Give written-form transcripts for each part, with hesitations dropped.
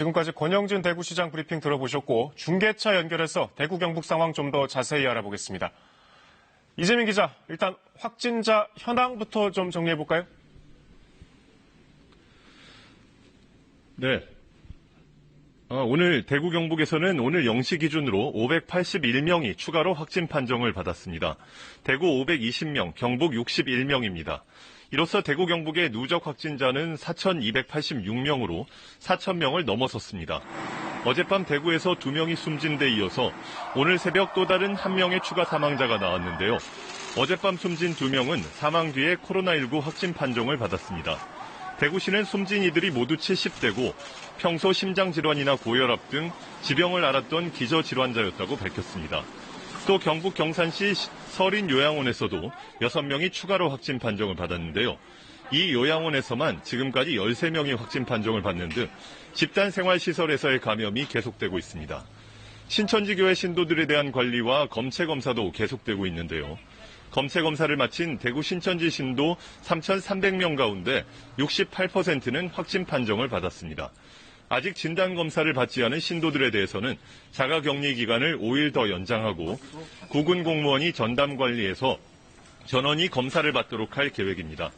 지금까지 권영진 대구시장 브리핑 들어보셨고 중계차 연결해서 대구 경북 상황 좀 더 자세히 알아보겠습니다. 이재민 기자, 일단 확진자 현황부터 좀 정리해볼까요? 네. 오늘 대구 경북에서는 오늘 0시 기준으로 581명이 추가로 확진 판정을 받았습니다. 대구 520명, 경북 61명입니다. 이로써 대구 경북의 누적 확진자는 4,286명으로 4,000명을 넘어섰습니다. 어젯밤 대구에서 2명이 숨진 데 이어서 오늘 새벽 또 다른 1명의 추가 사망자가 나왔는데요. 어젯밤 숨진 2명은 사망 뒤에 코로나19 확진 판정을 받았습니다. 대구시는 숨진 이들이 모두 70대고 평소 심장질환이나 고혈압 등 지병을 앓았던 기저질환자였다고 밝혔습니다. 또 경북 경산시 서린 요양원에서도 6명이 추가로 확진 판정을 받았는데요. 이 요양원에서만 지금까지 13명이 확진 판정을 받는 등 집단생활시설에서의 감염이 계속되고 있습니다. 신천지교회 신도들에 대한 관리와 검체 검사도 계속되고 있는데요. 검체 검사를 마친 대구 신천지 신도 3,300명 가운데 68%는 확진 판정을 받았습니다. 아직 진단검사를 받지 않은 신도들에 대해서는 자가격리 기간을 5일 더 연장하고 구군 공무원이 전담관리해서 전원이 검사를 받도록 할 계획입니다.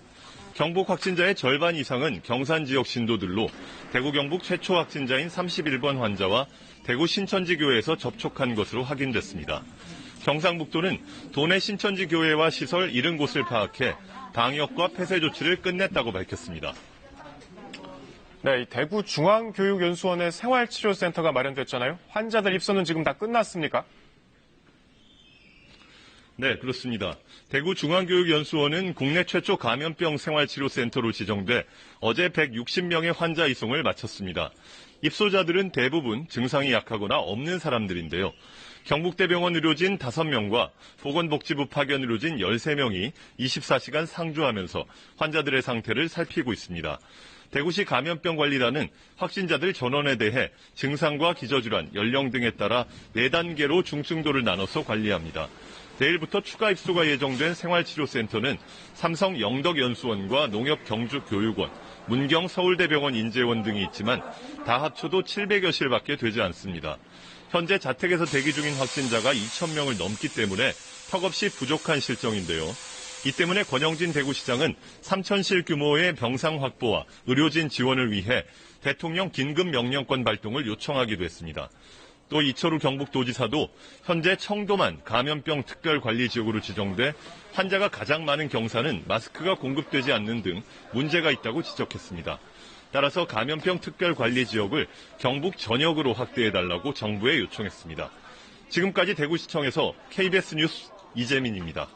경북 확진자의 절반 이상은 경산 지역 신도들로 대구 경북 최초 확진자인 31번 환자와 대구 신천지교회에서 접촉한 것으로 확인됐습니다. 경상북도는 도내 신천지교회와 시설 70곳을 파악해 방역과 폐쇄 조치를 끝냈다고 밝혔습니다. 네, 대구 중앙교육연수원에 생활치료센터가 마련됐잖아요. 환자들 입소는 지금 다 끝났습니까? 네, 그렇습니다. 대구 중앙교육연수원은 국내 최초 감염병 생활치료센터로 지정돼 어제 160명의 환자 이송을 마쳤습니다. 입소자들은 대부분 증상이 약하거나 없는 사람들인데요. 경북대병원 의료진 5명과 보건복지부 파견 의료진 13명이 24시간 상주하면서 환자들의 상태를 살피고 있습니다. 대구시 감염병관리단은 확진자들 전원에 대해 증상과 기저질환, 연령 등에 따라 4단계로 중증도를 나눠서 관리합니다. 내일부터 추가 입소가 예정된 생활치료센터는 삼성 영덕연수원과 농협경주교육원, 문경 서울대병원 인재원 등이 있지만 다 합쳐도 700여실밖에 되지 않습니다. 현재 자택에서 대기 중인 확진자가 2,000명을 넘기 때문에 턱없이 부족한 실정인데요. 이 때문에 권영진 대구시장은 3,000실 규모의 병상 확보와 의료진 지원을 위해 대통령 긴급 명령권 발동을 요청하기도 했습니다. 또 이철우 경북도지사도 현재 청도만 감염병 특별관리지역으로 지정돼 환자가 가장 많은 경산은 마스크가 공급되지 않는 등 문제가 있다고 지적했습니다. 따라서 감염병 특별관리지역을 경북 전역으로 확대해달라고 정부에 요청했습니다. 지금까지 대구시청에서 KBS 뉴스 이재민입니다.